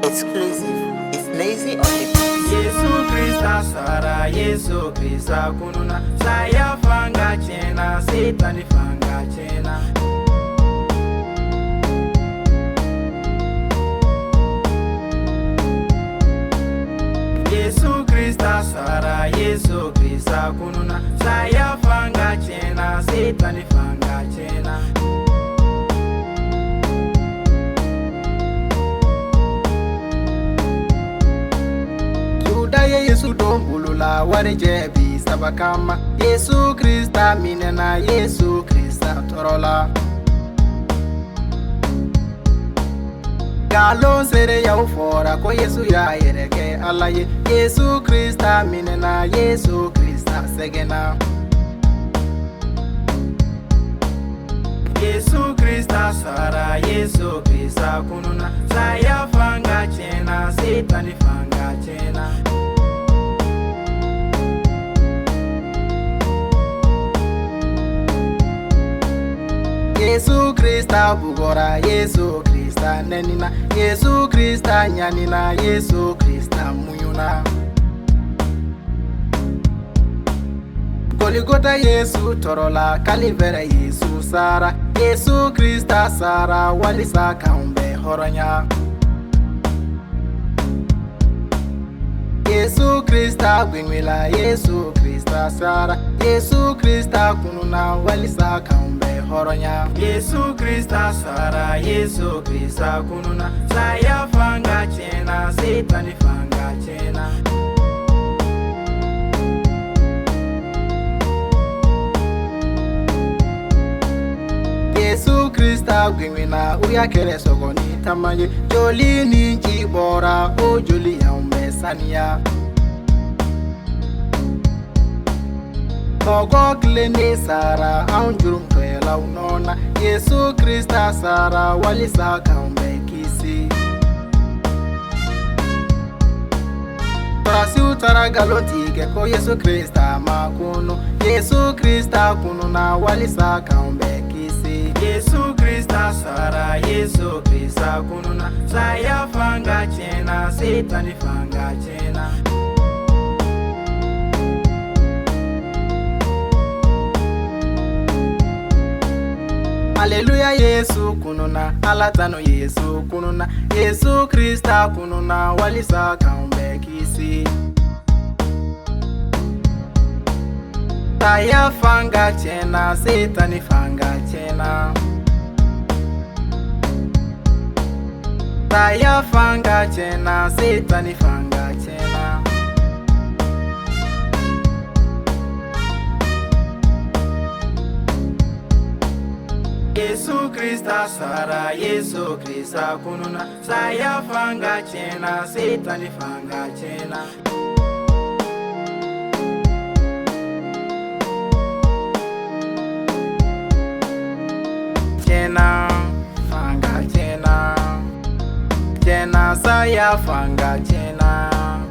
exclusive. It's lazy on the beat. Jésus-Christ sara, Jésus-Christ kununa. Saya fanga chena, Satan fanga chena. Jésus-Christ sara, Jésus-Christ kununa. Saya fanga chena, Satan fanga chena. Yesu don bulula wari jebi sabakama Yesu Christa minena Yesu Christa torola Galon sere ya ufora ko Yesu ya yereke alaye Yesu Christa minena Yesu Christa segena Yesu Christa sara Yesu Christa kununa saya fanga chena Satan fanga chena Yesu Christa bugora Yesu Christa nenina Yesu Christa nyanina Yesu Christa muyuna Goligota Yesu torola kalivera Yesu sara Yesu Christa sara walisa kaumbe horonya Yesu Christa gwingwila Yesu Christa sara Yesu Christa kununa walisa kaumbe horonya Yesu Christa sara Yesu Christa kununa saya fanga chena Satan fanga chena Yesu Christa gwingwina uyakere sogoni tamaye joli ni jibora o joli ya umbesania Ogo klene sara aunjurum kwela unona Yesu Christa sara walisa kaumbe kisi Prasi utara galoti ko Yesu Christa makuno Yesu Christa kununa walisa kaumbe kisi Yesu Christa sara Yesu Christa kununa saya fanga chena Satan fanga chena Hallelujah Yesu kununa alatano Yesu kununa Yesu Christa kununa walisa kaumbe kisi Taya fanga chena Satan fanga chena Taya fanga chena Satan fanga chena Yesu Christa sara Yesu Christa kununa saya fanga chena Satan fanga chena Chena fanga chena Chena saya fanga chena